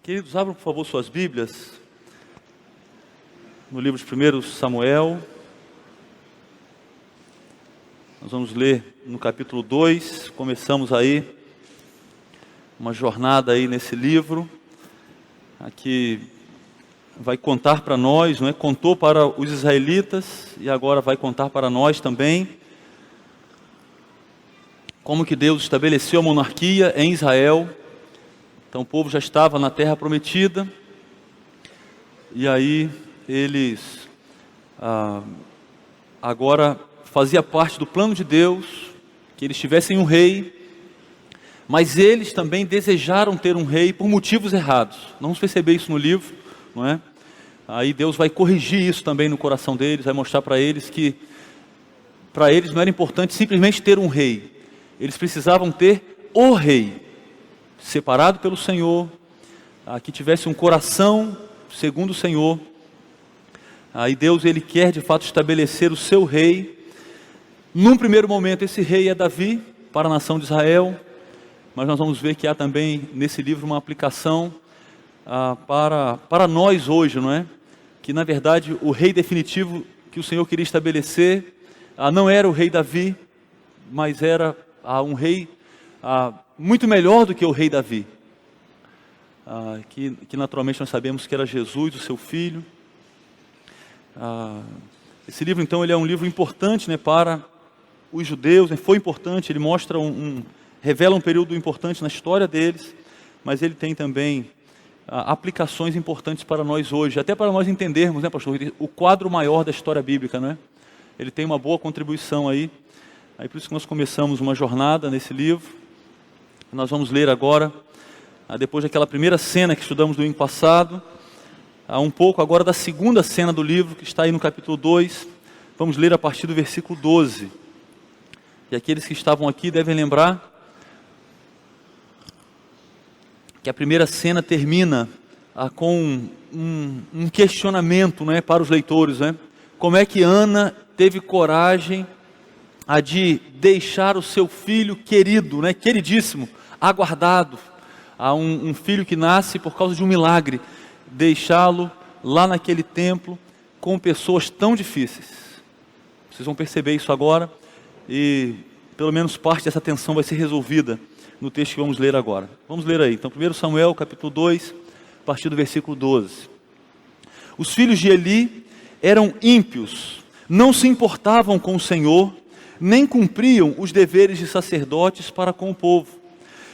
Queridos, abram por favor suas Bíblias no livro de 1 Samuel. Nós vamos ler no capítulo 2, começamos aí uma jornada aí nesse livro, aqui vai contar para nós, não é? Contou para os israelitas e agora vai contar para nós também, como que Deus estabeleceu a monarquia em Israel. Então o povo já estava na terra prometida, e aí eles agora fazia parte do plano de Deus, que eles tivessem um rei, mas eles também desejaram ter um rei por motivos errados. Nós vamos perceber isso no livro, não é? Aí Deus vai corrigir isso também no coração deles, vai mostrar para eles que para eles não era importante simplesmente ter um rei, eles precisavam ter o rei, separado pelo Senhor, que tivesse um coração segundo o Senhor. Aí Deus, ele quer de fato estabelecer o seu rei. Num primeiro momento esse rei é Davi, para a nação de Israel, mas nós vamos ver que há também nesse livro uma aplicação para nós hoje, não é? Que na verdade o rei definitivo que o Senhor queria estabelecer não era o rei Davi, mas era um rei muito melhor do que o rei Davi, que naturalmente nós sabemos que era Jesus, o seu filho. Esse livro então ele é um livro importante, né, para os judeus, né, foi importante, ele mostra revela um período importante na história deles, mas ele tem também aplicações importantes para nós hoje, até para nós entendermos, né, pastor, o quadro maior da história bíblica, né? Ele tem uma boa contribuição aí por isso que nós começamos uma jornada nesse livro. Nós vamos ler agora, depois daquela primeira cena que estudamos no domingo passado, um pouco agora da segunda cena do livro, que está aí no capítulo 2, vamos ler a partir do versículo 12, e aqueles que estavam aqui devem lembrar, que a primeira cena termina com um questionamento, né, para os leitores, né? Como é que Ana teve coragem de deixar o seu filho querido, né, queridíssimo, aguardado, um filho que nasce por causa de um milagre, deixá-lo lá naquele templo com pessoas tão difíceis. Vocês vão perceber isso agora, e pelo menos parte dessa tensão vai ser resolvida no texto que vamos ler agora. Vamos ler aí, então 1 Samuel capítulo 2, a partir do versículo 12. Os filhos de Eli eram ímpios, não se importavam com o Senhor, nem cumpriam os deveres de sacerdotes para com o povo.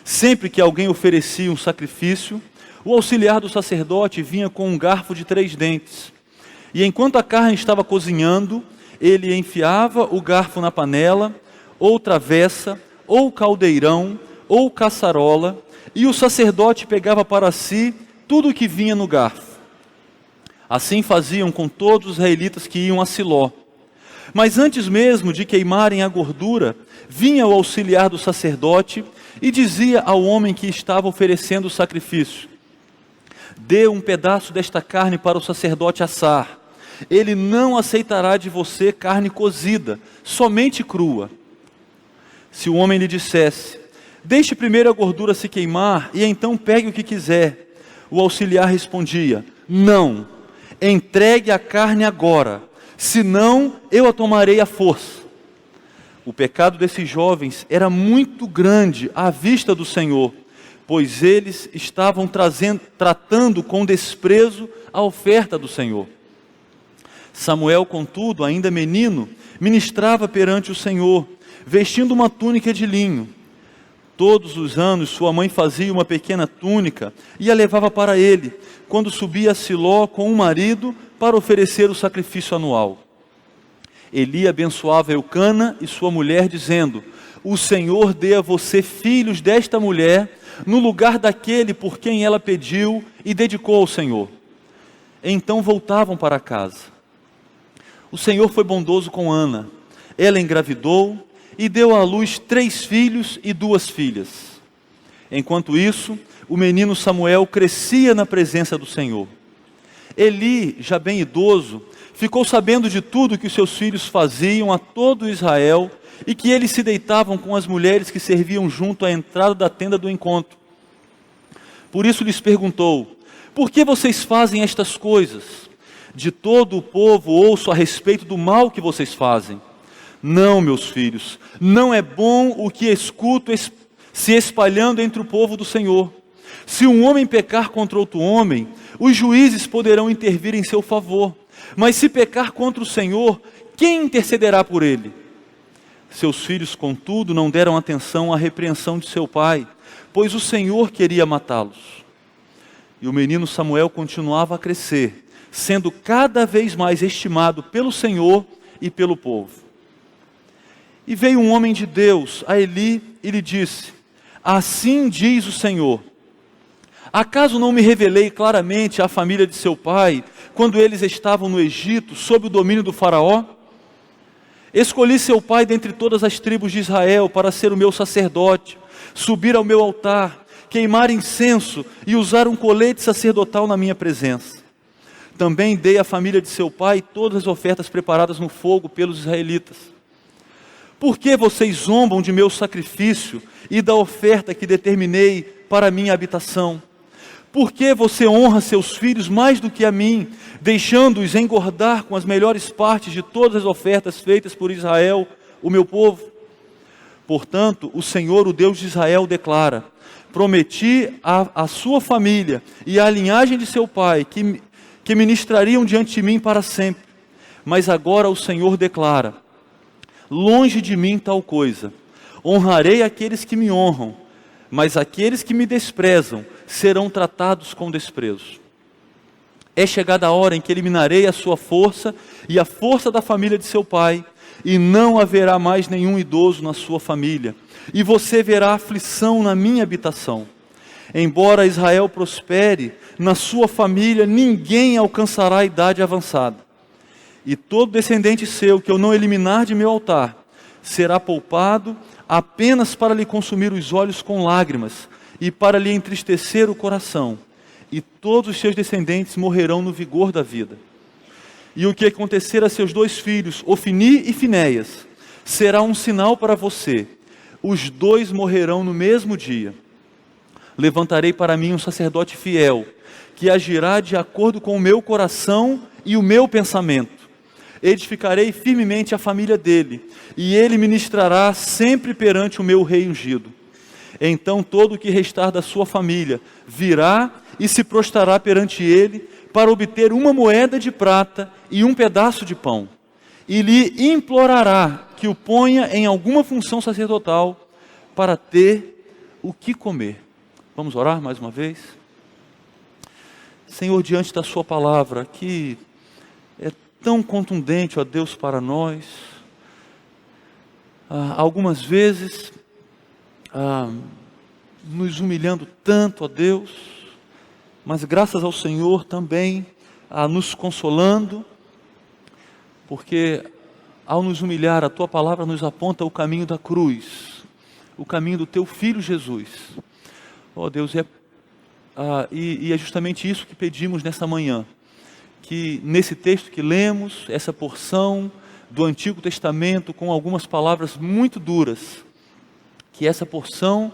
Sempre que alguém oferecia um sacrifício, o auxiliar do sacerdote vinha com um garfo de 3 dentes. E enquanto a carne estava cozinhando, ele enfiava o garfo na panela, ou travessa, ou caldeirão, ou caçarola, e o sacerdote pegava para si tudo o que vinha no garfo. Assim faziam com todos os israelitas que iam a Siló. Mas antes mesmo de queimarem a gordura, vinha o auxiliar do sacerdote e dizia ao homem que estava oferecendo o sacrifício: dê um pedaço desta carne para o sacerdote assar. Ele não aceitará de você carne cozida, somente crua. Se o homem lhe dissesse: deixe primeiro a gordura se queimar e então pegue o que quiser, o auxiliar respondia: não, entregue a carne agora, senão eu a tomarei à força. O pecado desses jovens era muito grande à vista do Senhor, pois eles estavam tratando com desprezo a oferta do Senhor. Samuel, contudo, ainda menino, ministrava perante o Senhor, vestindo uma túnica de linho. Todos os anos sua mãe fazia uma pequena túnica e a levava para ele, quando subia a Siló com o marido para oferecer o sacrifício anual. Eli abençoava Eucana e sua mulher, dizendo: o Senhor dê a você filhos desta mulher, no lugar daquele por quem ela pediu e dedicou ao Senhor. Então voltavam para casa. O Senhor foi bondoso com Ana. Ela engravidou e deu à luz 3 filhos e 2 filhas. Enquanto isso, o menino Samuel crescia na presença do Senhor. Eli, já bem idoso, ficou sabendo de tudo que os seus filhos faziam a todo Israel e que eles se deitavam com as mulheres que serviam junto à entrada da tenda do encontro. Por isso lhes perguntou: Por que vocês fazem estas coisas? De todo o povo ouço a respeito do mal que vocês fazem. Não, meus filhos, não é bom o que escuto se espalhando entre o povo do Senhor. Se um homem pecar contra outro homem, os juízes poderão intervir em seu favor. Mas se pecar contra o Senhor, quem intercederá por ele? Seus filhos, contudo, não deram atenção à repreensão de seu pai, pois o Senhor queria matá-los. E o menino Samuel continuava a crescer, sendo cada vez mais estimado pelo Senhor e pelo povo. E veio um homem de Deus a Eli e lhe disse: assim diz o Senhor, acaso não me revelei claramente à família de seu pai, quando eles estavam no Egito, sob o domínio do faraó? Escolhi seu pai dentre todas as tribos de Israel para ser o meu sacerdote, subir ao meu altar, queimar incenso e usar um colete sacerdotal na minha presença. Também dei à família de seu pai todas as ofertas preparadas no fogo pelos israelitas. Por que vocês zombam de meu sacrifício e da oferta que determinei para a minha habitação? Por que você honra seus filhos mais do que a mim, deixando-os engordar com as melhores partes de todas as ofertas feitas por Israel, o meu povo? Portanto, o Senhor, o Deus de Israel, declara: prometi à sua família e à linhagem de seu pai que ministrariam diante de mim para sempre. Mas agora o Senhor declara: longe de mim tal coisa. Honrarei aqueles que me honram, mas aqueles que me desprezam serão tratados com desprezo. É chegada a hora em que eliminarei a sua força e a força da família de seu pai, e não haverá mais nenhum idoso na sua família, e você verá aflição na minha habitação. Embora Israel prospere, na sua família ninguém alcançará a idade avançada. E todo descendente seu que eu não eliminar de meu altar, será poupado apenas para lhe consumir os olhos com lágrimas, e para lhe entristecer o coração, e todos os seus descendentes morrerão no vigor da vida. E o que acontecer a seus dois filhos, Ofni e Finéias, será um sinal para você: os dois morrerão no mesmo dia. Levantarei para mim um sacerdote fiel, que agirá de acordo com o meu coração e o meu pensamento. Edificarei firmemente a família dele, e ele ministrará sempre perante o meu rei ungido. Então todo o que restar da sua família virá e se prostrará perante ele, para obter uma moeda de prata e um pedaço de pão, e lhe implorará que o ponha em alguma função sacerdotal, para ter o que comer. Vamos orar mais uma vez? Senhor, diante da sua palavra, que é tão contundente, ó Deus, para nós, algumas vezes nos humilhando tanto, ó Deus, mas graças ao Senhor também nos consolando, porque ao nos humilhar, a tua palavra nos aponta o caminho da cruz, o caminho do teu Filho Jesus. Ó Deus, e é justamente isso que pedimos nessa manhã, que nesse texto que lemos, essa porção do Antigo Testamento com algumas palavras muito duras, que essa porção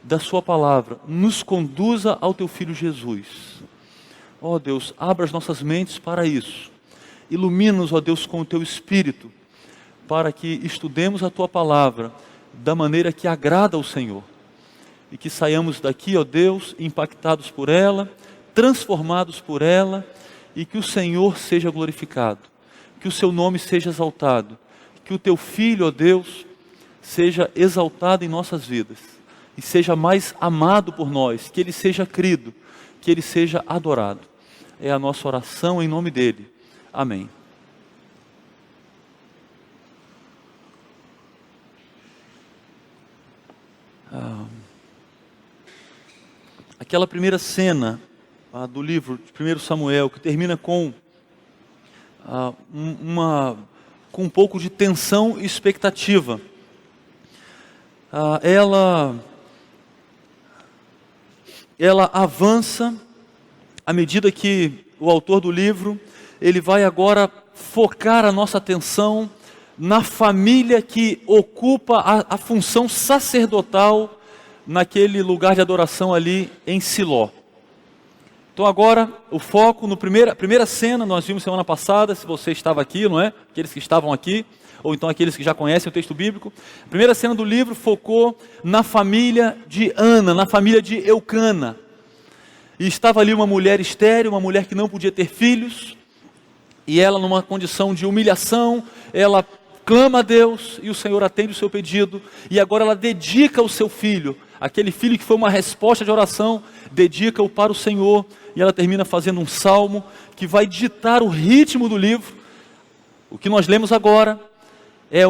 da sua palavra nos conduza ao teu Filho Jesus. Ó Deus, abra as nossas mentes para isso, ilumina-nos, ó Deus, com o teu Espírito, para que estudemos a tua palavra da maneira que agrada ao Senhor, e que saiamos daqui, ó Deus, impactados por ela, transformados por ela, e que o Senhor seja glorificado, que o seu nome seja exaltado, que o teu Filho, ó Deus, seja exaltado em nossas vidas, e seja mais amado por nós, que ele seja querido, que ele seja adorado. É a nossa oração em nome dele. Amém. Aquela primeira cena do livro de 1 Samuel, que termina com com um pouco de tensão e expectativa. Ela avança à medida que o autor do livro, ele vai agora focar a nossa atenção na família que ocupa a função sacerdotal naquele lugar de adoração ali em Siló. Então agora, o foco no primeira cena, nós vimos semana passada, se você estava aqui, não é? Aqueles que estavam aqui, ou então aqueles que já conhecem o texto bíblico. A primeira cena do livro focou na família de Ana, na família de Eucana. E estava ali uma mulher estéril, uma mulher que não podia ter filhos, e ela numa condição de humilhação, ela clama a Deus, e o Senhor atende o seu pedido, e agora ela dedica o seu filho, aquele filho que foi uma resposta de oração, dedica-o para o Senhor, e ela termina fazendo um salmo, que vai ditar o ritmo do livro. O que nós lemos agora, é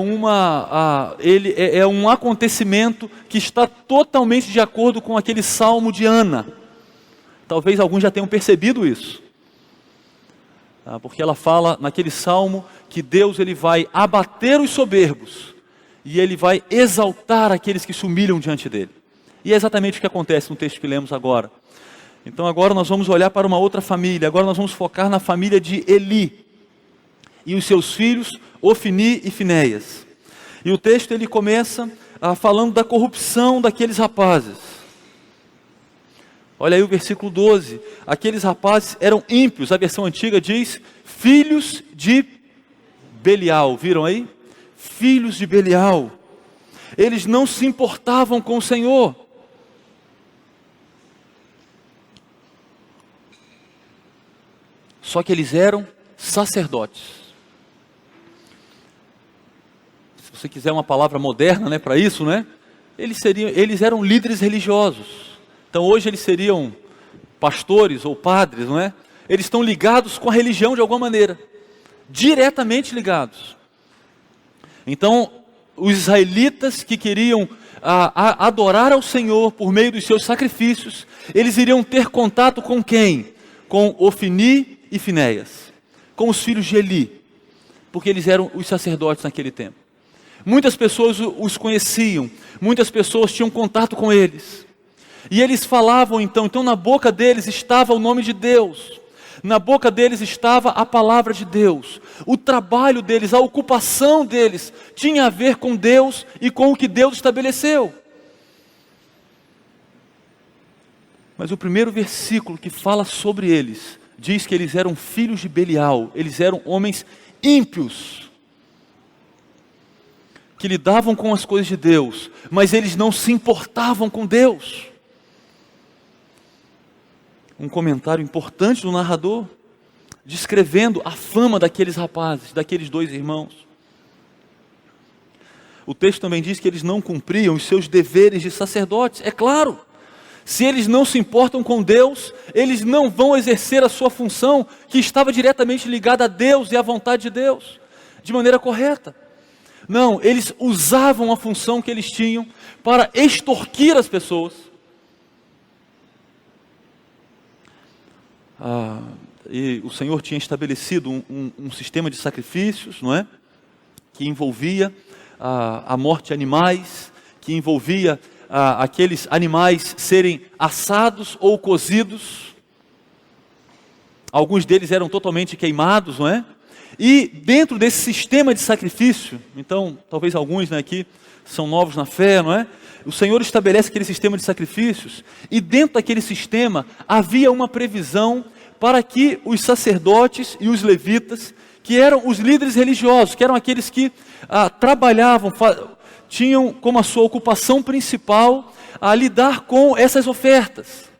um acontecimento que está totalmente de acordo com aquele salmo de Ana. Talvez alguns já tenham percebido isso, porque ela fala naquele salmo que Deus ele vai abater os soberbos e ele vai exaltar aqueles que se humilham diante dele. E é exatamente o que acontece no texto que lemos agora. Então agora nós vamos olhar para uma outra família, agora nós vamos focar na família de Eli e os seus filhos Ofni e Finéias. E o texto ele começa falando da corrupção daqueles rapazes. Olha aí o versículo 12, aqueles rapazes eram ímpios, a versão antiga diz, filhos de Belial, viram aí? Filhos de Belial, eles não se importavam com o Senhor. Só que eles eram sacerdotes. Se você quiser uma palavra moderna, né, para isso, né? Eles eram líderes religiosos. Então hoje eles seriam pastores ou padres, não é? Eles estão ligados com a religião de alguma maneira, diretamente ligados. Então os israelitas que queriam adorar ao Senhor por meio dos seus sacrifícios, eles iriam ter contato com quem? Com Ofni e Finéias, com os filhos de Eli, porque eles eram os sacerdotes naquele tempo. Muitas pessoas os conheciam, muitas pessoas tinham contato com eles. E eles falavam então na boca deles estava o nome de Deus, na boca deles estava a palavra de Deus, o trabalho deles, a ocupação deles, tinha a ver com Deus e com o que Deus estabeleceu. Mas o primeiro versículo que fala sobre eles, diz que eles eram filhos de Belial, eles eram homens ímpios, que lidavam com as coisas de Deus, mas eles não se importavam com Deus. Um comentário importante do narrador, descrevendo a fama daqueles rapazes, daqueles dois irmãos. O texto também diz que eles não cumpriam os seus deveres de sacerdotes. É claro, se eles não se importam com Deus, eles não vão exercer a sua função, que estava diretamente ligada a Deus e à vontade de Deus, de maneira correta. Não, eles usavam a função que eles tinham para extorquir as pessoas. E o Senhor tinha estabelecido um sistema de sacrifícios, não é? Que envolvia a morte de animais, que envolvia aqueles animais serem assados ou cozidos. Alguns deles eram totalmente queimados, não é? E dentro desse sistema de sacrifício, então talvez alguns, né, aqui são novos na fé, não é? O Senhor estabelece aquele sistema de sacrifícios, e dentro daquele sistema havia uma previsão para que os sacerdotes e os levitas, que eram os líderes religiosos, que eram aqueles que trabalhavam, tinham como a sua ocupação principal a lidar com essas ofertas.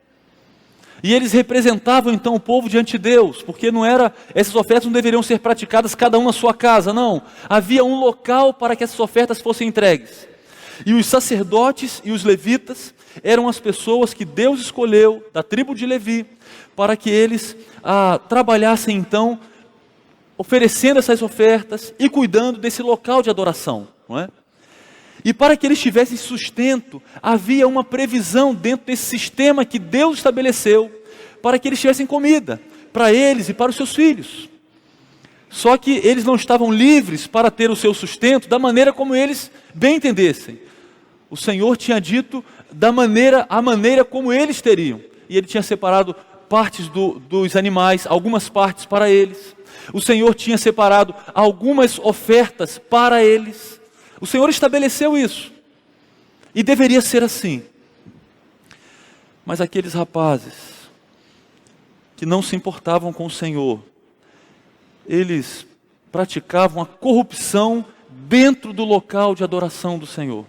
E eles representavam então o povo diante de Deus, porque essas ofertas não deveriam ser praticadas cada um na sua casa, não. Havia um local para que essas ofertas fossem entregues. E os sacerdotes e os levitas eram as pessoas que Deus escolheu, da tribo de Levi, para que eles trabalhassem então, oferecendo essas ofertas e cuidando desse local de adoração, não é? E para que eles tivessem sustento, havia uma previsão dentro desse sistema que Deus estabeleceu, para que eles tivessem comida, para eles e para os seus filhos. Só que eles não estavam livres para ter o seu sustento da maneira como eles bem entendessem. O Senhor tinha dito a maneira como eles teriam. E Ele tinha separado partes dos animais, algumas partes para eles. O Senhor tinha separado algumas ofertas para eles. O Senhor estabeleceu isso, e deveria ser assim. Mas aqueles rapazes, que não se importavam com o Senhor, eles praticavam a corrupção dentro do local de adoração do Senhor.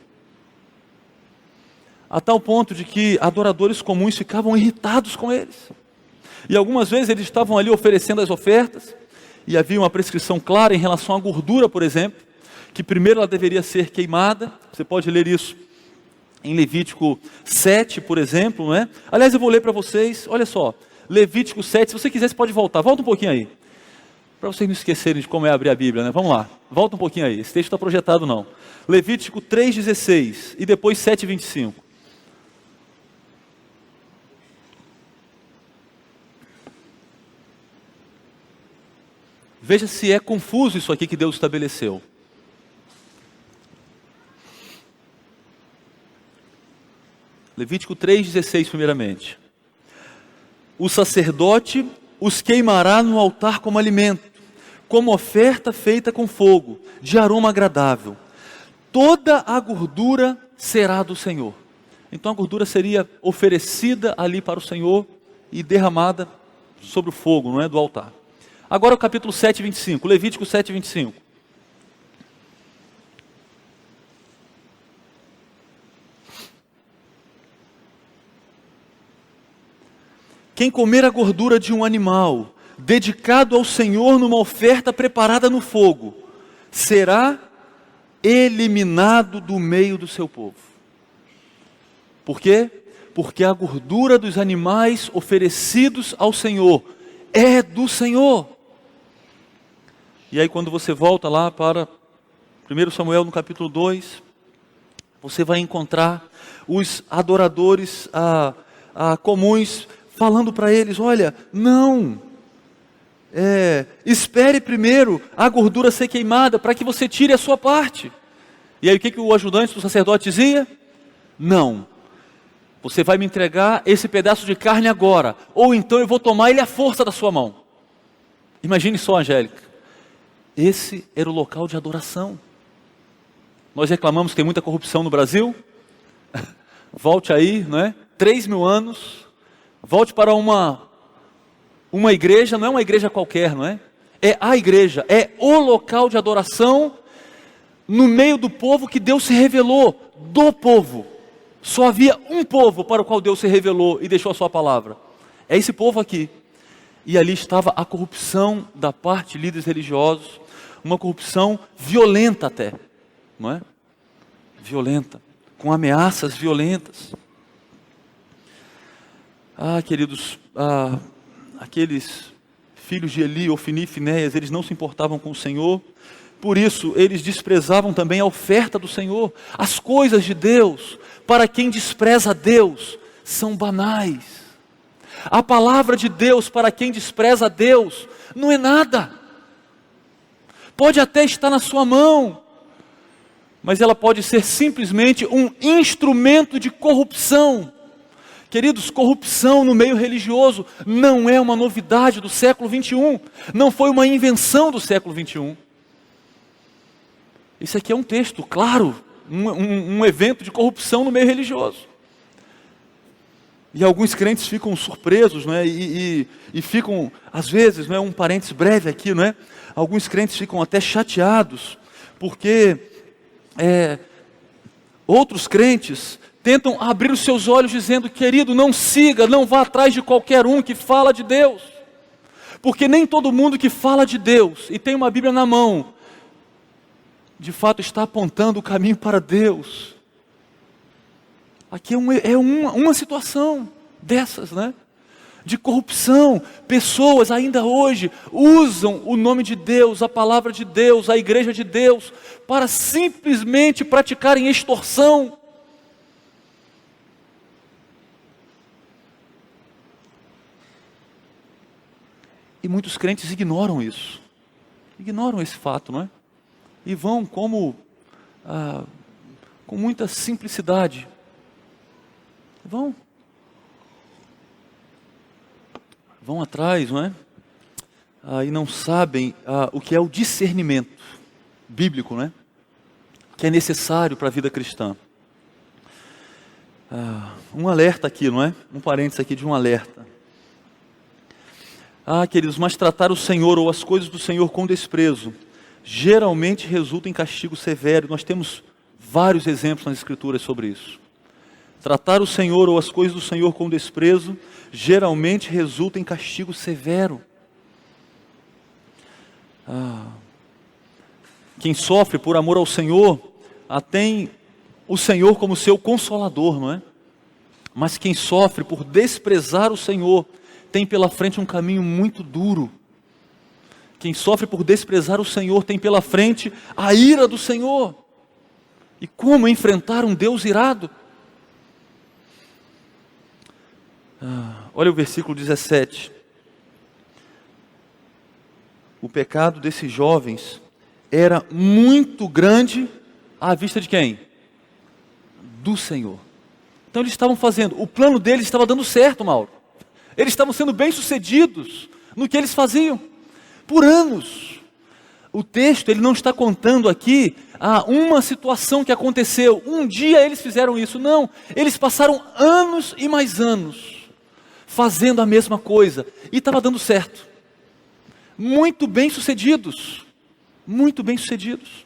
A tal ponto de que adoradores comuns ficavam irritados com eles. E algumas vezes eles estavam ali oferecendo as ofertas, e havia uma prescrição clara em relação à gordura, por exemplo, que primeiro ela deveria ser queimada. Você pode ler isso em Levítico 7, por exemplo, não é? Aliás, eu vou ler para vocês, olha só, Levítico 7, se você quiser você pode voltar, volta um pouquinho aí, para vocês não esquecerem de como é abrir a Bíblia, né? Vamos lá, volta um pouquinho aí, esse texto está projetado não. Levítico 3,16 e depois 7,25. Veja se é confuso isso aqui que Deus estabeleceu. Levítico 3,16 primeiramente. O sacerdote os queimará no altar como alimento, como oferta feita com fogo, de aroma agradável. Toda a gordura será do Senhor. Então a gordura seria oferecida ali para o Senhor e derramada sobre o fogo, não é, do altar. Agora o capítulo 7:25, Levítico 7:25. Quem comer a gordura de um animal, dedicado ao Senhor numa oferta preparada no fogo, será eliminado do meio do seu povo. Por quê? Porque a gordura dos animais oferecidos ao Senhor é do Senhor. E aí quando você volta lá para 1 Samuel no capítulo 2, você vai encontrar os adoradores comuns falando para eles, olha, não, espere primeiro a gordura ser queimada para que você tire a sua parte. E aí o que o ajudante do sacerdote dizia? Não, você vai me entregar esse pedaço de carne agora, ou então eu vou tomar ele à força da sua mão. Imagine só, Angélica, esse era o local de adoração. Nós reclamamos que tem muita corrupção no Brasil. Volte aí, não é? 3.000 anos, volte para uma igreja, não é uma igreja qualquer, não é? É a igreja, é o local de adoração no meio do povo que Deus se revelou, do povo. Só havia um povo para o qual Deus se revelou e deixou a sua palavra. É esse povo aqui. E ali estava a corrupção da parte de líderes religiosos, uma corrupção violenta até, não é? Violenta, com ameaças violentas. Queridos, aqueles filhos de Eli, Ofni e Finéias, eles não se importavam com o Senhor, por isso eles desprezavam também a oferta do Senhor. As coisas de Deus, para quem despreza Deus, são banais. A palavra de Deus, para quem despreza Deus, não é nada. Pode até estar na sua mão, mas ela pode ser simplesmente um instrumento de corrupção. Queridos, corrupção no meio religioso não é uma novidade do século 21, não foi uma invenção do século 21. Isso aqui é um texto, claro, um evento de corrupção no meio religioso. E alguns crentes ficam surpresos, não é? E ficam, às vezes, não é? Um parênteses breve aqui, não é? Alguns crentes ficam até chateados, porque outros crentes tentam abrir os seus olhos dizendo, querido, não siga, não vá atrás de qualquer um que fala de Deus. Porque nem todo mundo que fala de Deus e tem uma Bíblia na mão, de fato está apontando o caminho para Deus. Aqui é uma situação dessas, né? De corrupção. Pessoas ainda hoje usam o nome de Deus, a palavra de Deus, a igreja de Deus, para simplesmente praticarem extorsão. E muitos crentes ignoram isso. Ignoram esse fato, não é? E vão com muita simplicidade. Vão atrás, não é? E não sabem o que é o discernimento bíblico, né? Que é necessário para a vida cristã. Um alerta aqui, não é? Um parênteses aqui de um alerta. Ah, queridos, mas tratar o Senhor ou as coisas do Senhor com desprezo geralmente resulta em castigo severo. Nós temos vários exemplos nas Escrituras sobre isso. Tratar o Senhor ou as coisas do Senhor com desprezo geralmente resulta em castigo severo. Quem sofre por amor ao Senhor tem o Senhor como seu consolador, não é? Mas quem sofre por desprezar o Senhor tem pela frente um caminho muito duro. Quem sofre por desprezar o Senhor tem pela frente a ira do Senhor. E como enfrentar um Deus irado? Olha o versículo 17. O pecado desses jovens era muito grande à vista de quem? Do Senhor. Então eles estavam fazendo, o plano deles estava dando certo, Mauro. Eles estavam sendo bem-sucedidos no que eles faziam, por anos. O texto, ele não está contando aqui uma situação que aconteceu, um dia eles fizeram isso, não. Eles passaram anos e mais anos, fazendo a mesma coisa, e estava dando certo. Muito bem-sucedidos, muito bem-sucedidos.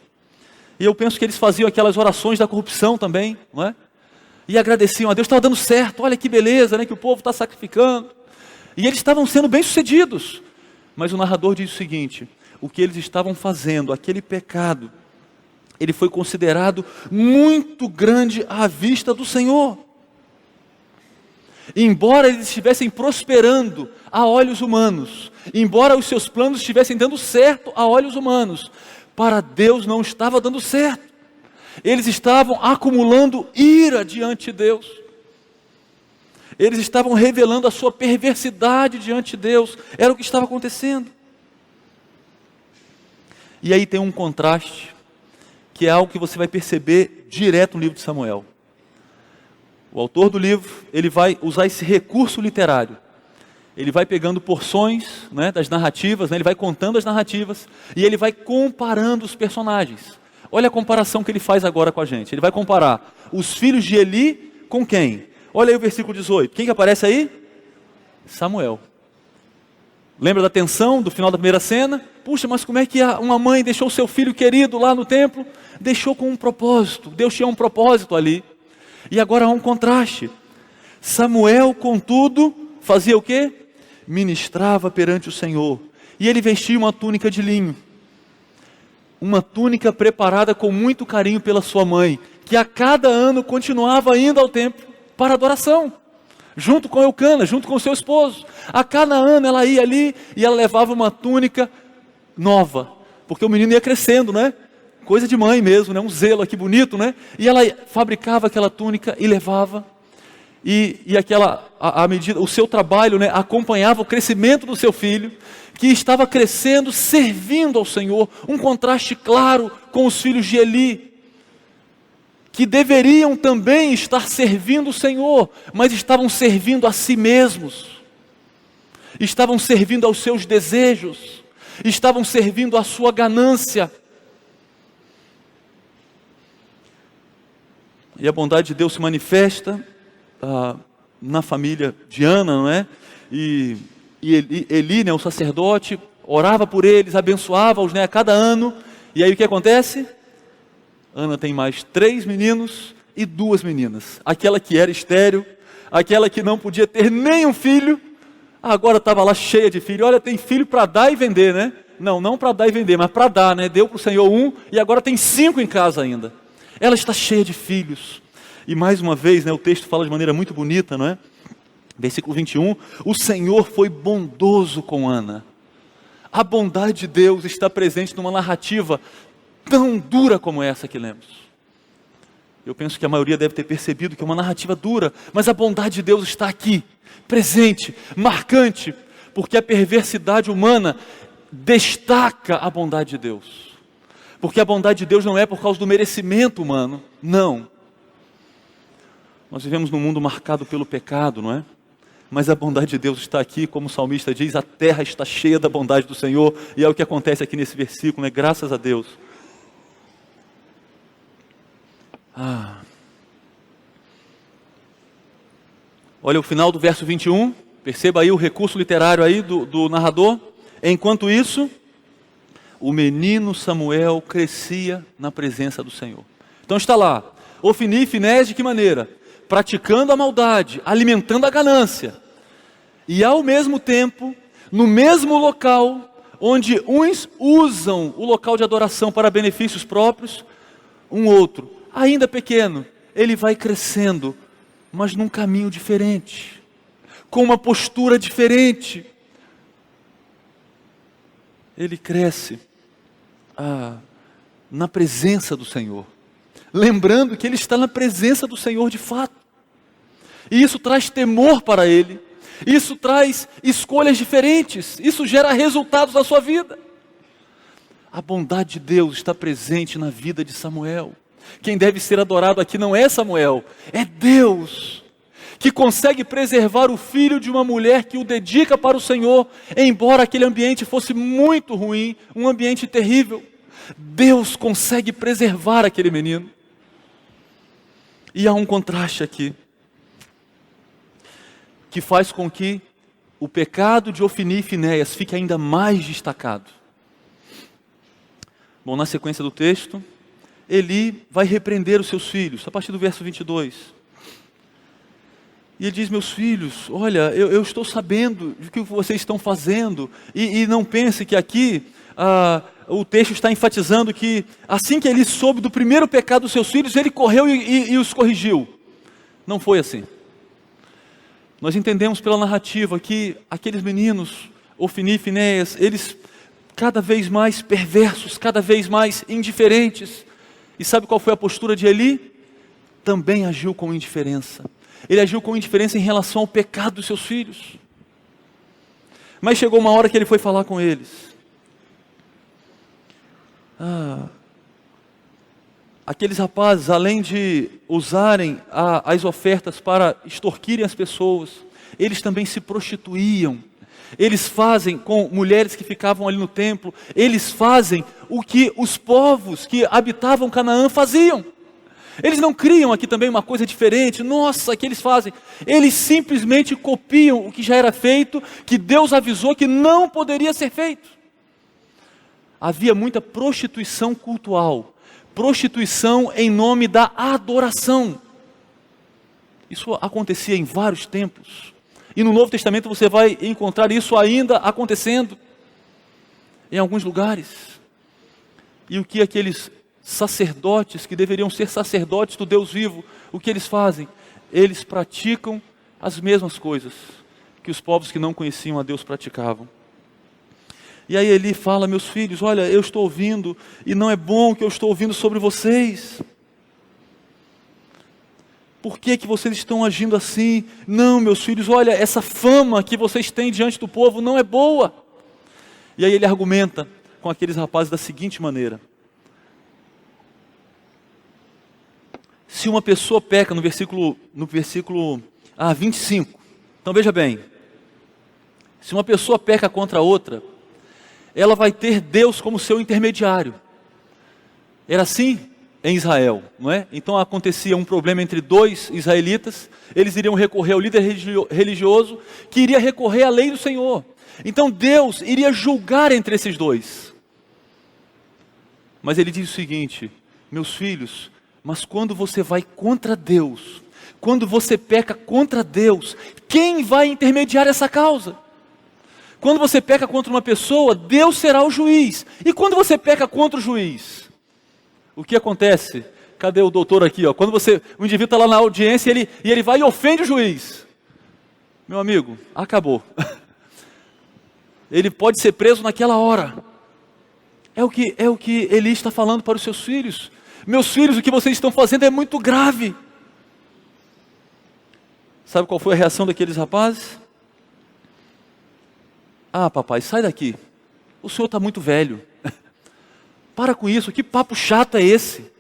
E eu penso que eles faziam aquelas orações da corrupção também, não é? E agradeciam a Deus, estava dando certo, olha que beleza, né, que o povo está sacrificando. E eles estavam sendo bem-sucedidos. Mas o narrador diz o seguinte: o que eles estavam fazendo, aquele pecado, ele foi considerado muito grande à vista do Senhor. Embora eles estivessem prosperando a olhos humanos, embora os seus planos estivessem dando certo a olhos humanos, para Deus não estava dando certo. Eles estavam acumulando ira diante de Deus. Eles estavam revelando a sua perversidade diante de Deus. Era o que estava acontecendo. E aí tem um contraste, que é algo que você vai perceber direto no livro de Samuel. O autor do livro, ele vai usar esse recurso literário. Ele vai pegando porções, né, das narrativas, né, ele vai contando as narrativas, e ele vai comparando os personagens. Olha a comparação que ele faz agora com a gente. Ele vai comparar os filhos de Eli com quem? Olha aí o versículo 18. Quem que aparece aí? Samuel. Lembra da tensão do final da primeira cena? Puxa, mas como é que uma mãe deixou o seu filho querido lá no templo? Deixou com um propósito. Deus tinha um propósito ali. E agora há um contraste. Samuel, contudo, fazia o quê? Ministrava perante o Senhor. E ele vestia uma túnica de linho. Uma túnica preparada com muito carinho pela sua mãe, que a cada ano continuava indo ao templo para adoração, junto com Eucana, junto com seu esposo. A cada ano ela ia ali e ela levava uma túnica nova, porque o menino ia crescendo, né? Coisa de mãe mesmo, né? Um zelo aqui bonito, né? E ela fabricava aquela túnica e levava. E aquela, a medida, o seu trabalho, né, acompanhava o crescimento do seu filho, que estava crescendo, servindo ao Senhor. Um contraste claro com os filhos de Eli, que deveriam também estar servindo o Senhor, mas estavam servindo a si mesmos, estavam servindo aos seus desejos, estavam servindo à sua ganância. E a bondade de Deus se manifesta na família de Ana, não é? E Eli, né, o sacerdote, orava por eles, abençoava-os, né, a cada ano. E aí o que acontece? Ana tem mais 3 meninos e 2 meninas. Aquela que era estéril, aquela que não podia ter nenhum filho, agora estava lá cheia de filho. Olha, tem filho para dar e vender, né? Não para dar e vender, mas para dar, né? Deu para o Senhor 1 e agora tem 5 em casa ainda. Ela está cheia de filhos. E mais uma vez, né, o texto fala de maneira muito bonita, não é? Versículo 21, o Senhor foi bondoso com Ana. A bondade de Deus está presente numa narrativa tão dura como essa que lemos. Eu penso que a maioria deve ter percebido que é uma narrativa dura, mas a bondade de Deus está aqui, presente, marcante, porque a perversidade humana destaca a bondade de Deus. Porque a bondade de Deus não é por causa do merecimento humano, não. Nós vivemos num mundo marcado pelo pecado, não é? Mas a bondade de Deus está aqui, como o salmista diz, a terra está cheia da bondade do Senhor, e é o que acontece aqui nesse versículo, né? Graças a Deus. Olha o final do verso 21, Perceba aí o recurso literário aí do narrador. Enquanto isso, o menino Samuel crescia na presença do Senhor. Então está lá, Ofni e Finéias de que maneira? Praticando a maldade, alimentando a ganância. E ao mesmo tempo, no mesmo local, onde uns usam o local de adoração para benefícios próprios, um outro, ainda pequeno, ele vai crescendo, mas num caminho diferente, com uma postura diferente. Ele cresce na presença do Senhor, lembrando que ele está na presença do Senhor de fato. E isso traz temor para ele, isso traz escolhas diferentes, isso gera resultados na sua vida. A bondade de Deus está presente na vida de Samuel. Quem deve ser adorado aqui não é Samuel, é Deus, que consegue preservar o filho de uma mulher que o dedica para o Senhor, embora aquele ambiente fosse muito ruim, um ambiente terrível. Deus consegue preservar aquele menino. E há um contraste aqui, que faz com que o pecado de Ofni e Finéias fique ainda mais destacado. Bom, na sequência do texto, Eli vai repreender os seus filhos, a partir do verso 22. E ele diz: meus filhos, olha, eu estou sabendo do que vocês estão fazendo, e não pense que aqui o texto está enfatizando que assim que ele soube do primeiro pecado dos seus filhos, ele correu e os corrigiu. Não foi assim. Nós entendemos pela narrativa que aqueles meninos, Ofni e Finéias, eles cada vez mais perversos, cada vez mais indiferentes. E sabe qual foi a postura de Eli? Também agiu com indiferença. Ele agiu com indiferença em relação ao pecado dos seus filhos. Mas chegou uma hora que ele foi falar com eles. Aqueles rapazes, além de usarem as ofertas para extorquirem as pessoas, eles também se prostituíam. Eles fazem com mulheres que ficavam ali no templo, eles fazem o que os povos que habitavam Canaã faziam. Eles não criam aqui também uma coisa diferente, nossa, que eles fazem. Eles simplesmente copiam o que já era feito, que Deus avisou que não poderia ser feito. Havia muita prostituição cultual, prostituição em nome da adoração. Isso acontecia em vários templos. E no Novo Testamento você vai encontrar isso ainda acontecendo em alguns lugares. E o que aqueles sacerdotes, que deveriam ser sacerdotes do Deus vivo, o que eles fazem? Eles praticam as mesmas coisas que os povos que não conheciam a Deus praticavam. E aí Eli fala: meus filhos, olha, eu estou ouvindo, e não é bom o que eu estou ouvindo sobre vocês. Por que vocês estão agindo assim? Não, meus filhos, olha, essa fama que vocês têm diante do povo não é boa. E aí ele argumenta com aqueles rapazes da seguinte maneira: se uma pessoa peca, no versículo 25, então veja bem, se uma pessoa peca contra outra, ela vai ter Deus como seu intermediário. Era assim em Israel, não é? Então acontecia um problema entre dois israelitas, eles iriam recorrer ao líder religioso, que iria recorrer à lei do Senhor. Então Deus iria julgar entre esses dois. Mas ele diz o seguinte: meus filhos, mas quando você vai contra Deus, quando você peca contra Deus, quem vai intermediar essa causa? Quando você peca contra uma pessoa, Deus será o juiz. E quando você peca contra o juiz, o que acontece? Cadê o doutor aqui? Quando o indivíduo está lá na audiência e ele vai e ofende o juiz. Meu amigo, acabou. Ele pode ser preso naquela hora. É o que Eli está falando para os seus filhos. Meus filhos, o que vocês estão fazendo é muito grave. Sabe qual foi a reação daqueles rapazes? Papai, sai daqui. O senhor está muito velho. Para com isso, que papo chato é esse?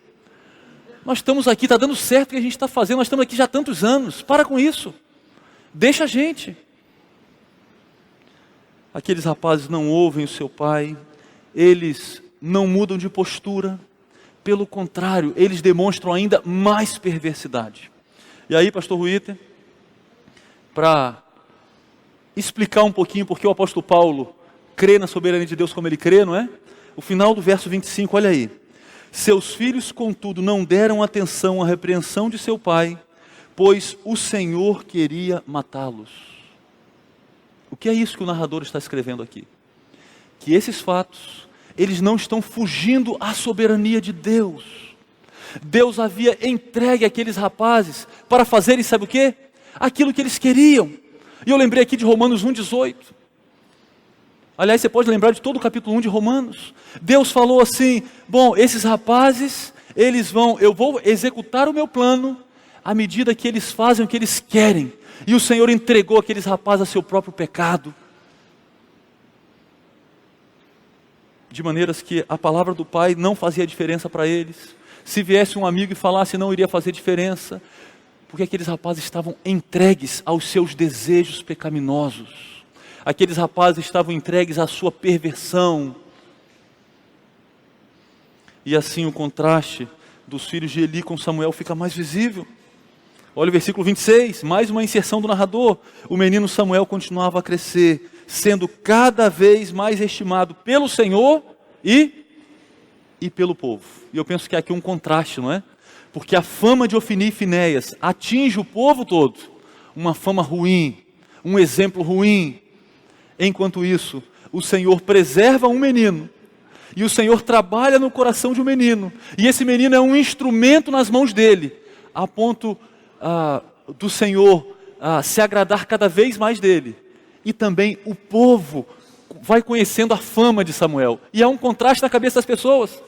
Nós estamos aqui, está dando certo o que a gente está fazendo, nós estamos aqui já há tantos anos. Para com isso. Deixa a gente. Aqueles rapazes não ouvem o seu pai, eles não mudam de postura, pelo contrário, eles demonstram ainda mais perversidade. E aí, pastor Ruiter, para explicar um pouquinho porque o apóstolo Paulo crê na soberania de Deus como ele crê, não é? O final do verso 25, olha aí. Seus filhos, contudo, não deram atenção à repreensão de seu pai, pois o Senhor queria matá-los. O que é isso que o narrador está escrevendo aqui? Que esses fatos, eles não estão fugindo à soberania de Deus. Deus havia entregue aqueles rapazes para fazerem, sabe o quê? Aquilo que eles queriam. E eu lembrei aqui de Romanos 1,18. Aliás, você pode lembrar de todo o capítulo 1 de Romanos. Deus falou assim, bom, esses rapazes, eu vou executar o meu plano à medida que eles fazem o que eles querem. E o Senhor entregou aqueles rapazes a seu próprio pecado. De maneiras que a palavra do Pai não fazia diferença para eles. Se viesse um amigo e falasse, não iria fazer diferença. Porque aqueles rapazes estavam entregues aos seus desejos pecaminosos. Aqueles rapazes estavam entregues à sua perversão. E assim o contraste dos filhos de Eli com Samuel fica mais visível. Olha o versículo 26, mais uma inserção do narrador. O menino Samuel continuava a crescer, sendo cada vez mais estimado pelo Senhor e pelo povo. E eu penso que há aqui um contraste, não é? Porque a fama de Ofni e Finéias atinge o povo todo. Uma fama ruim, um exemplo ruim. Enquanto isso, o Senhor preserva um menino. E o Senhor trabalha no coração de um menino. E esse menino é um instrumento nas mãos dele. A ponto do Senhor se agradar cada vez mais dele. E também o povo vai conhecendo a fama de Samuel. E há um contraste na cabeça das pessoas.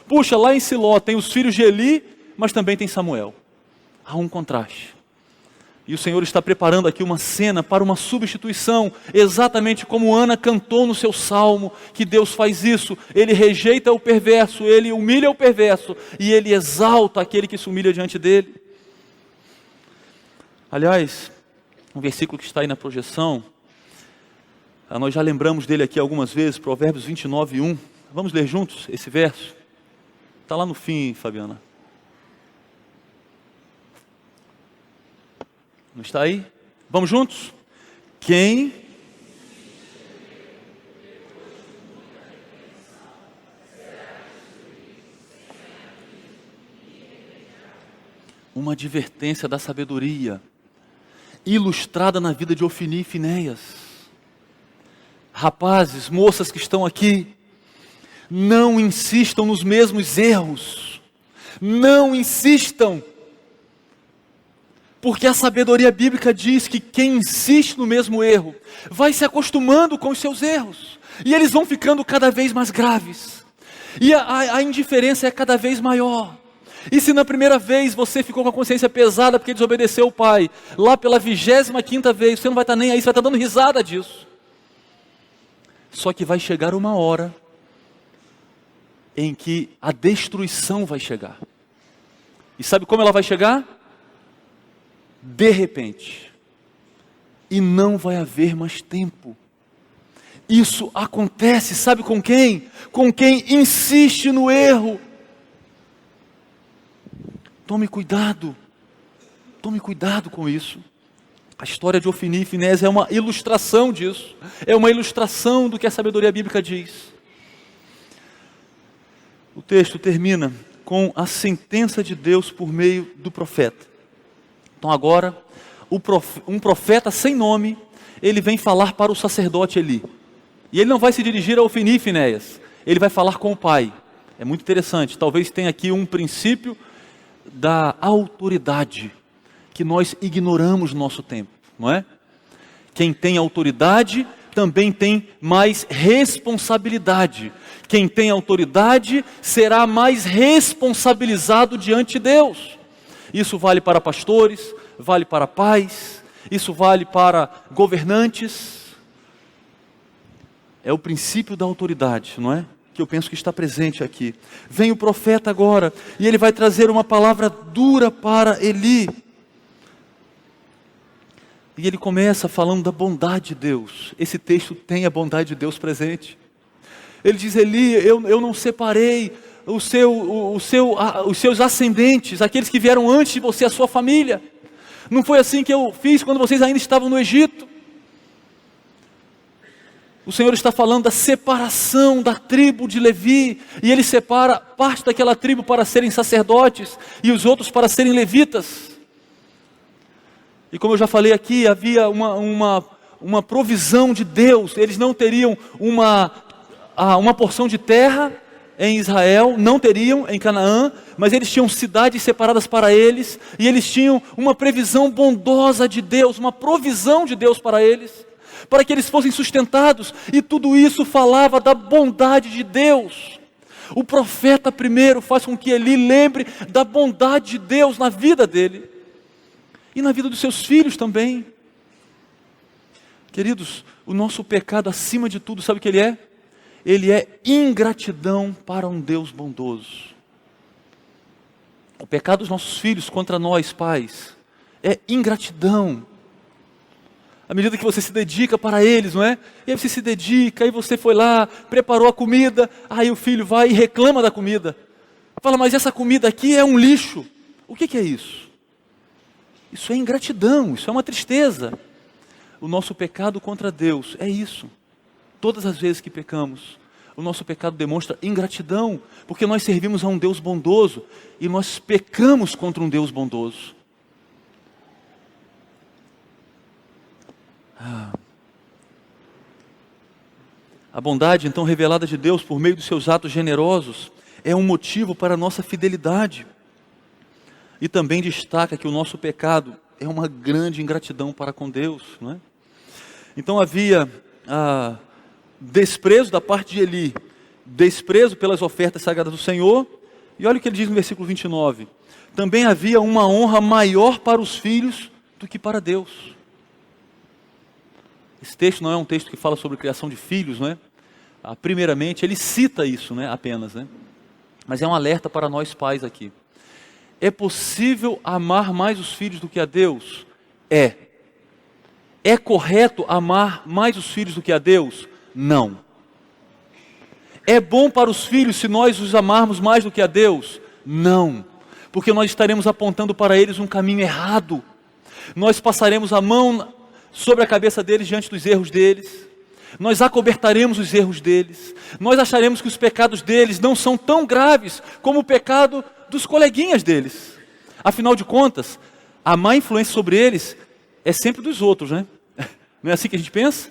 Puxa, lá em Siló tem os filhos de Eli, mas também tem Samuel. Há um contraste. E o Senhor está preparando aqui uma cena para uma substituição, exatamente como Ana cantou no seu salmo, que Deus faz isso. Ele rejeita o perverso, ele humilha o perverso, e ele exalta aquele que se humilha diante dele. Aliás, um versículo que está aí na projeção, nós já lembramos dele aqui algumas vezes, Provérbios 29:1. Vamos ler juntos esse verso? Está lá no fim, Fabiana. Não está aí? Vamos juntos? Quem uma advertência da sabedoria, ilustrada na vida de Ofni e Finéias. Rapazes, moças que estão aqui, não insistam nos mesmos erros. Não insistam. Porque a sabedoria bíblica diz que quem insiste no mesmo erro, vai se acostumando com os seus erros. E eles vão ficando cada vez mais graves. E a indiferença é cada vez maior. E se na primeira vez você ficou com a consciência pesada porque desobedeceu o pai, lá pela 25ª vez, você não vai estar nem aí, você vai estar dando risada disso. Só que vai chegar uma hora em que a destruição vai chegar. E sabe como ela vai chegar? De repente. E não vai haver mais tempo. Isso acontece, sabe com quem? Com quem insiste no erro. Tome cuidado com isso. A história de Ofni e Finéias é uma ilustração disso. É uma ilustração do que a sabedoria bíblica diz. O texto termina com a sentença de Deus por meio do profeta. Então agora, um profeta sem nome, ele vem falar para o sacerdote Eli. E ele não vai se dirigir a Ofni e Finéias, ele vai falar com o pai. É muito interessante, talvez tenha aqui um princípio da autoridade, que nós ignoramos no nosso tempo, não é? Quem tem autoridade também tem mais responsabilidade. Quem tem autoridade será mais responsabilizado diante de Deus. Isso vale para pastores, vale para pais, isso vale para governantes. É o princípio da autoridade, não é? Que eu penso que está presente aqui. Vem o profeta agora, e ele vai trazer uma palavra dura para Eli. E ele começa falando da bondade de Deus. Esse texto tem a bondade de Deus presente. Ele diz, Eli, eu não separei os seus ascendentes, aqueles que vieram antes de você, a sua família. Não foi assim que eu fiz quando vocês ainda estavam no Egito. O Senhor está falando da separação da tribo de Levi, e Ele separa parte daquela tribo para serem sacerdotes, e os outros para serem levitas. E como eu já falei aqui, havia uma provisão de Deus. Eles não teriam uma porção de terra em Israel, não teriam em Canaã, mas eles tinham cidades separadas para eles, e eles tinham uma previsão bondosa de Deus, uma provisão de Deus para eles, para que eles fossem sustentados, e tudo isso falava da bondade de Deus. O profeta primeiro faz com que Eli lembre da bondade de Deus na vida dele, e na vida dos seus filhos também. Queridos, o nosso pecado acima de tudo, sabe o que ele é? Ele é ingratidão para um Deus bondoso. O pecado dos nossos filhos contra nós, pais, é ingratidão. À medida que você se dedica para eles, não é? E aí você se dedica, aí você foi lá, preparou a comida, aí o filho vai e reclama da comida. Fala, mas essa comida aqui é um lixo. O que é isso? Isso é ingratidão, isso é uma tristeza. O nosso pecado contra Deus é isso. Todas as vezes que pecamos, o nosso pecado demonstra ingratidão, porque nós servimos a um Deus bondoso e nós pecamos contra um Deus bondoso. A bondade então revelada de Deus por meio dos seus atos generosos é um motivo para a nossa fidelidade. E também destaca que o nosso pecado é uma grande ingratidão para com Deus, não é? Então havia desprezo da parte de Eli, desprezo pelas ofertas sagradas do Senhor, e olha o que ele diz no versículo 29, também havia uma honra maior para os filhos do que para Deus. Esse texto não é um texto que fala sobre criação de filhos, não é? Primeiramente, ele cita isso, né, apenas, né? Mas é um alerta para nós pais aqui. É possível amar mais os filhos do que a Deus? É. É correto amar mais os filhos do que a Deus? Não. É bom para os filhos se nós os amarmos mais do que a Deus? Não. Porque nós estaremos apontando para eles um caminho errado. Nós passaremos a mão sobre a cabeça deles diante dos erros deles. Nós acobertaremos os erros deles. Nós acharemos que os pecados deles não são tão graves como o pecado dos coleguinhas deles. Afinal de contas, a má influência sobre eles é sempre dos outros, né? Não é assim que a gente pensa?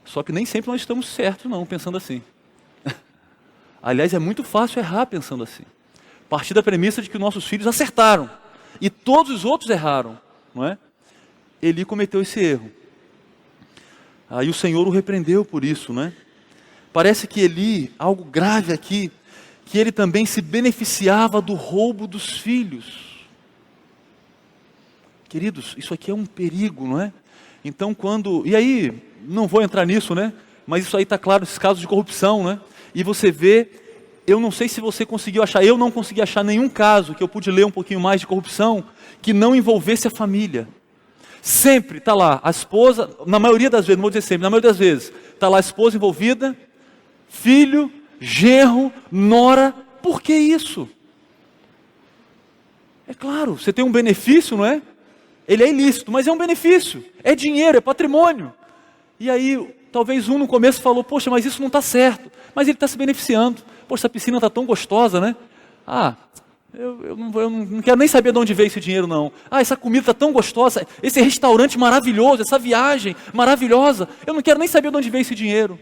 Só que nem sempre nós estamos certos, não, pensando assim. Aliás, é muito fácil errar pensando assim. Partir da premissa de que nossos filhos acertaram e todos os outros erraram, não é? Eli cometeu esse erro. Aí o Senhor o repreendeu por isso, né? Parece que Eli, algo grave aqui, que ele também se beneficiava do roubo dos filhos. Queridos, isso aqui é um perigo, não é? Então e aí, não vou entrar nisso, né? Mas isso aí está claro, esses casos de corrupção, né? E você vê, eu não sei se você conseguiu achar, eu não consegui achar nenhum caso que eu pude ler um pouquinho mais de corrupção, que não envolvesse a família. Sempre está lá a esposa, na maioria das vezes, não vou dizer sempre, na maioria das vezes, está lá a esposa envolvida, filho, genro, nora. Por que isso? É claro, você tem um benefício, não é? Ele é ilícito, mas é um benefício, é dinheiro, é patrimônio. E aí, talvez um no começo falou, poxa, mas isso não está certo. Mas ele está se beneficiando. Poxa, essa piscina está tão gostosa, né? Eu não quero nem saber de onde veio esse dinheiro, não. Essa comida está tão gostosa, esse restaurante maravilhoso, essa viagem maravilhosa. Eu não quero nem saber de onde veio esse dinheiro.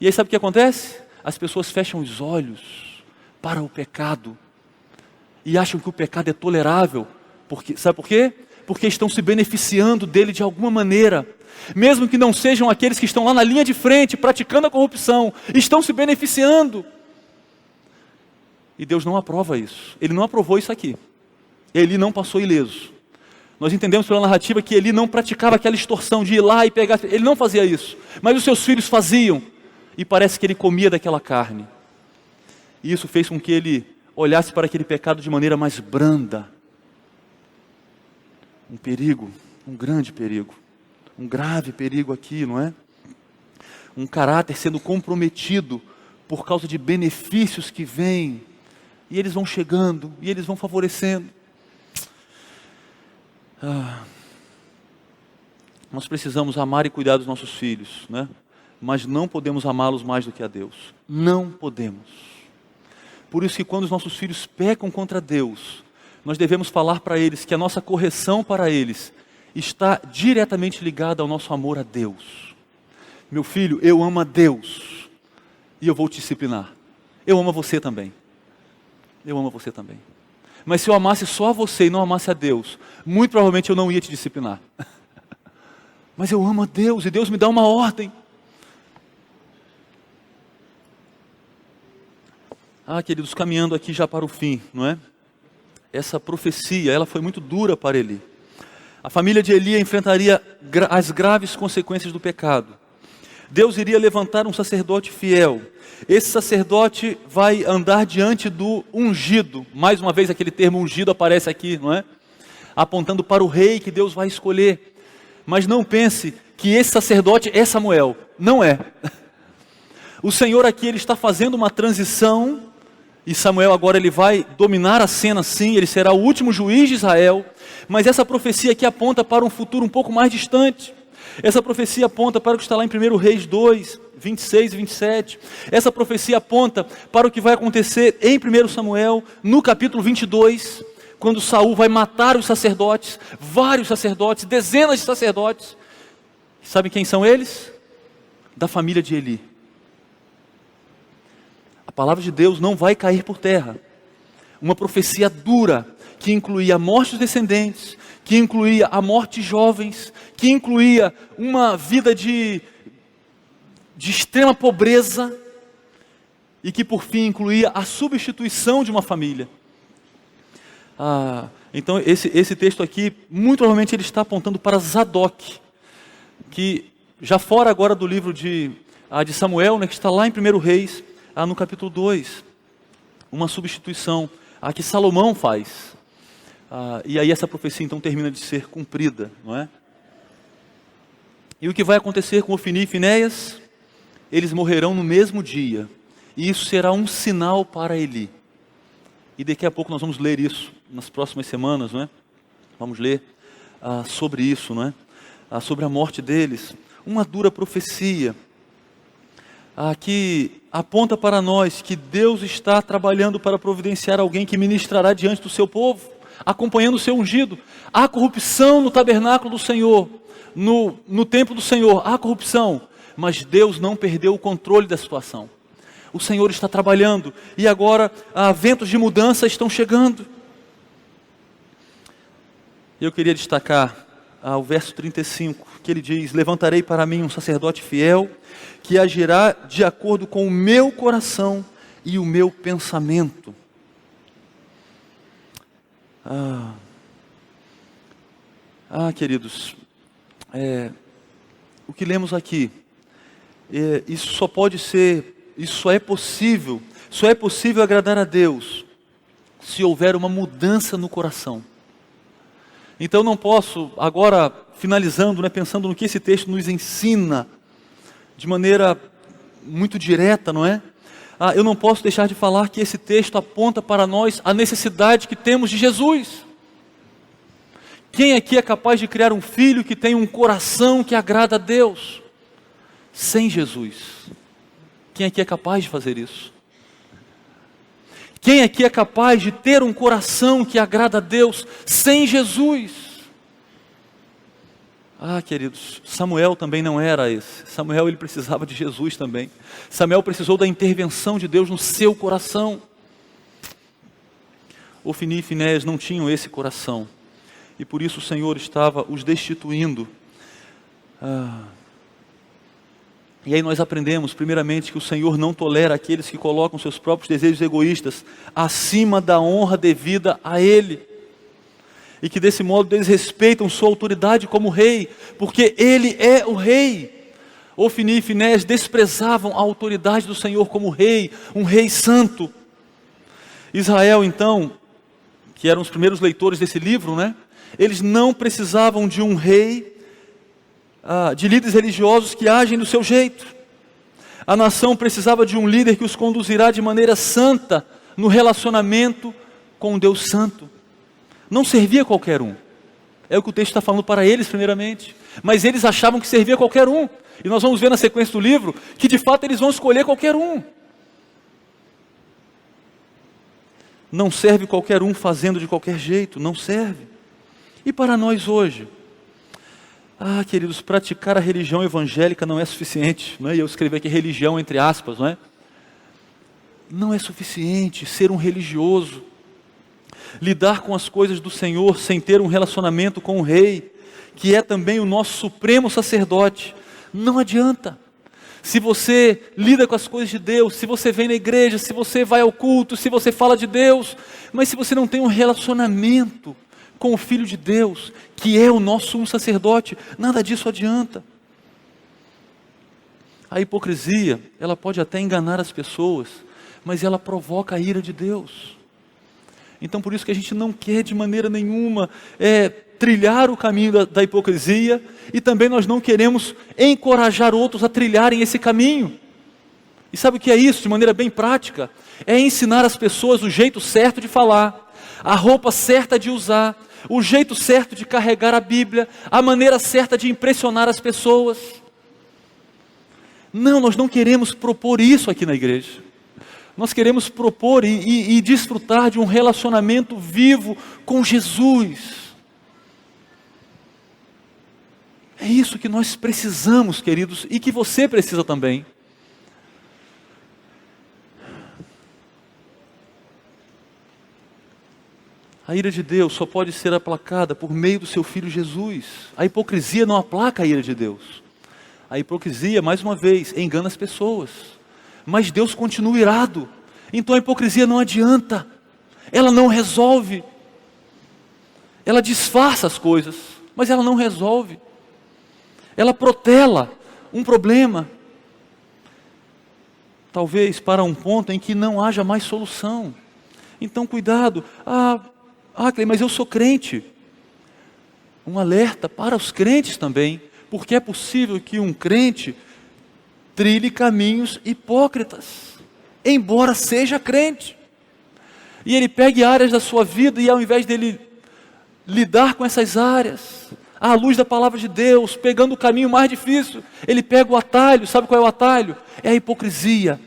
E aí sabe o que acontece? As pessoas fecham os olhos para o pecado e acham que o pecado é tolerável. Sabe por quê? Porque estão se beneficiando dele de alguma maneira. Mesmo que não sejam aqueles que estão lá na linha de frente, praticando a corrupção, estão se beneficiando. E Deus não aprova isso. Ele não aprovou isso aqui. Ele não passou ileso. Nós entendemos pela narrativa que ele não praticava aquela extorsão de ir lá e pegar. Ele não fazia isso. Mas os seus filhos faziam. E parece que ele comia daquela carne. E isso fez com que ele olhasse para aquele pecado de maneira mais branda. Um perigo, um grande perigo. Um grave perigo aqui, não é? Um caráter sendo comprometido por causa de benefícios que vêm. E eles vão chegando, e eles vão favorecendo. nós precisamos amar e cuidar dos nossos filhos, né? Mas não podemos amá-los mais do que a Deus. Não podemos. Por isso que quando os nossos filhos pecam contra Deus, nós devemos falar para eles que a nossa correção para eles está diretamente ligada ao nosso amor a Deus. Meu filho, eu amo a Deus e eu vou te disciplinar. Eu amo a você também. Eu amo a você também. Mas se eu amasse só a você e não amasse a Deus, muito provavelmente eu não ia te disciplinar. Mas eu amo a Deus e Deus me dá uma ordem. Queridos, caminhando aqui já para o fim, não é? Essa profecia, ela foi muito dura para Eli. A família de Eli enfrentaria as graves consequências do pecado. Deus iria levantar um sacerdote fiel. Esse sacerdote vai andar diante do ungido. Mais uma vez aquele termo ungido aparece aqui, não é? Apontando para o rei que Deus vai escolher. Mas não pense que esse sacerdote é Samuel. Não é. O Senhor aqui, Ele está fazendo uma transição. E Samuel agora ele vai dominar a cena sim. Ele será o último juiz de Israel. Mas essa profecia aqui aponta para um futuro um pouco mais distante. Essa profecia aponta para o que está lá em 1 Reis 2, 26 e 27. Essa profecia aponta para o que vai acontecer em 1 Samuel, no capítulo 22, quando Saul vai matar os sacerdotes, vários sacerdotes, dezenas de sacerdotes. Sabem quem são eles? Da família de Eli. A palavra de Deus não vai cair por terra. Uma profecia dura, que incluía a morte dos descendentes, que incluía a morte de jovens, que incluía uma vida de extrema pobreza, e que por fim incluía a substituição de uma família. Então esse texto aqui, muito provavelmente ele está apontando para Zadok, que já fora agora do livro de Samuel, né, que está lá em 1 Reis, no capítulo 2, uma substituição que Salomão faz. E aí essa profecia então termina de ser cumprida, não é? E o que vai acontecer com Ofni e Finéias? Eles morrerão no mesmo dia, e isso será um sinal para Eli. E daqui a pouco nós vamos ler isso, nas próximas semanas, não é? Vamos ler sobre isso, não é? Sobre a morte deles. Uma dura profecia, que aponta para nós que Deus está trabalhando para providenciar alguém que ministrará diante do seu povo, acompanhando o seu ungido. Há corrupção no tabernáculo do Senhor, no templo do Senhor, há corrupção, mas Deus não perdeu o controle da situação. O Senhor está trabalhando, e agora ventos de mudança estão chegando. Eu queria destacar o verso 35, que ele diz: levantarei para mim um sacerdote fiel, que agirá de acordo com o meu coração e o meu pensamento. Queridos, o que lemos aqui, isso só é possível agradar a Deus, se houver uma mudança no coração. Então não posso, agora finalizando, né, pensando no que esse texto nos ensina, de maneira muito direta, não é? Eu não posso deixar de falar que esse texto aponta para nós a necessidade que temos de Jesus. Quem aqui é capaz de criar um filho que tem um coração que agrada a Deus? Sem Jesus. Quem aqui é capaz de fazer isso? Quem aqui é capaz de ter um coração que agrada a Deus sem Jesus? Queridos, Samuel também não era esse. Samuel, ele precisava de Jesus também. Samuel precisou da intervenção de Deus no seu coração. Ofni e Finéias não tinham esse coração, e por isso o Senhor estava os destituindo. E aí nós aprendemos, primeiramente, que o Senhor não tolera aqueles que colocam seus próprios desejos egoístas acima da honra devida a Ele. E que desse modo eles respeitam sua autoridade como rei, porque Ele é o rei. Ofni e Finéias desprezavam a autoridade do Senhor como rei, um rei santo. Israel, então, que eram os primeiros leitores desse livro, né? Eles não precisavam de um rei, de líderes religiosos que agem do seu jeito. A nação precisava de um líder que os conduzirá de maneira santa no relacionamento com o Deus Santo. Não servia qualquer um. É o que o texto está falando para eles primeiramente. Mas eles achavam que servia qualquer um. E nós vamos ver na sequência do livro que de fato eles vão escolher qualquer um. Não serve qualquer um fazendo de qualquer jeito, não serve. E para nós hoje? Queridos, praticar a religião evangélica não é suficiente, não é? Eu escrevi aqui religião entre aspas, não é? Não é suficiente ser um religioso, lidar com as coisas do Senhor sem ter um relacionamento com o Rei, que é também o nosso supremo sacerdote. Não adianta. Se você lida com as coisas de Deus, se você vem na igreja, se você vai ao culto, se você fala de Deus, mas se você não tem um relacionamento com o Filho de Deus, que é o nosso sumo sacerdote, nada disso adianta. A hipocrisia, ela pode até enganar as pessoas, mas ela provoca a ira de Deus. Então por isso que a gente não quer de maneira nenhuma trilhar o caminho da hipocrisia, e também nós não queremos encorajar outros a trilharem esse caminho. E sabe o que é isso, de maneira bem prática? É ensinar as pessoas o jeito certo de falar, a roupa certa de usar, o jeito certo de carregar a Bíblia, a maneira certa de impressionar as pessoas. Não, nós não queremos propor isso aqui na igreja. Nós queremos propor e desfrutar de um relacionamento vivo com Jesus. É isso que nós precisamos, queridos, e que você precisa também. A ira de Deus só pode ser aplacada por meio do seu Filho Jesus. A hipocrisia não aplaca a ira de Deus. A hipocrisia, mais uma vez, engana as pessoas. Mas Deus continua irado. Então a hipocrisia não adianta. Ela não resolve. Ela disfarça as coisas, mas ela não resolve. Ela protela um problema. Talvez para um ponto em que não haja mais solução. Então cuidado. Mas eu sou crente. Um alerta para os crentes também, porque é possível que um crente trilhe caminhos hipócritas, embora seja crente. E ele pegue áreas da sua vida e ao invés dele lidar com essas áreas, à luz da palavra de Deus, pegando o caminho mais difícil, ele pega o atalho. Sabe qual é o atalho? É a hipocrisia.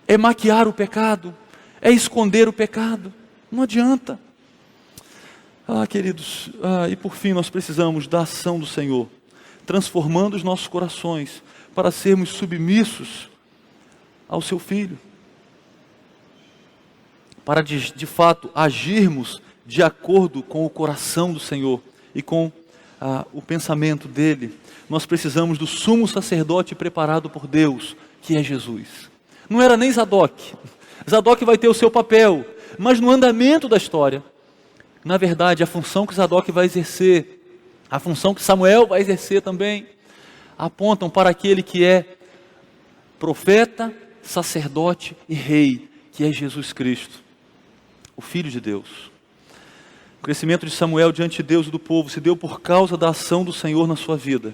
É maquiar o pecado. É esconder o pecado. Não adianta. Queridos, e por fim nós precisamos da ação do Senhor, transformando os nossos corações para sermos submissos ao seu Filho, para de fato agirmos de acordo com o coração do Senhor e com o pensamento dele. Nós precisamos do sumo sacerdote preparado por Deus, que é Jesus. Não era nem Zadok. Zadok vai ter o seu papel, mas no andamento da história, na verdade, a função que Zadok vai exercer, a função que Samuel vai exercer também, apontam para aquele que é profeta, sacerdote e rei, que é Jesus Cristo, o Filho de Deus. O crescimento de Samuel diante de Deus e do povo se deu por causa da ação do Senhor na sua vida.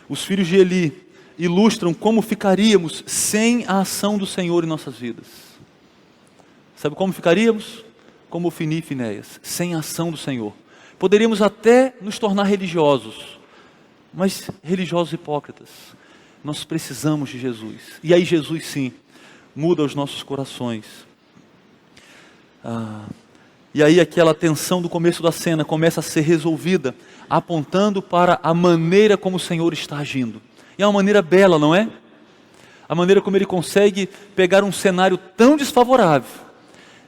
Os filhos de Eli ilustram como ficaríamos sem a ação do Senhor em nossas vidas. Sabe como ficaríamos? Como Ofni e Finéias, sem a ação do Senhor. Poderíamos até nos tornar religiosos, mas religiosos hipócritas. Nós precisamos de Jesus. E aí Jesus sim, muda os nossos corações. E aí aquela tensão do começo da cena começa a ser resolvida, apontando para a maneira como o Senhor está agindo. E é uma maneira bela, não é? A maneira como Ele consegue pegar um cenário tão desfavorável,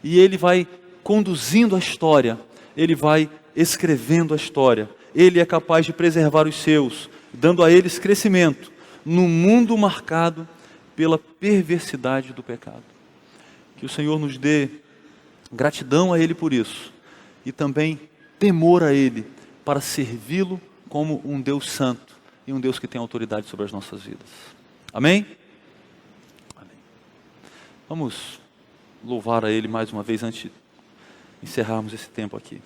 e Ele vai conduzindo a história, Ele vai escrevendo a história. Ele é capaz de preservar os seus, dando a eles crescimento, num mundo marcado pela perversidade do pecado. Que o Senhor nos dê gratidão a Ele por isso, e também temor a Ele, para servi-lo como um Deus santo, e um Deus que tem autoridade sobre as nossas vidas. Amém? Amém. Vamos louvar a Ele mais uma vez, antes de encerrarmos esse tempo aqui.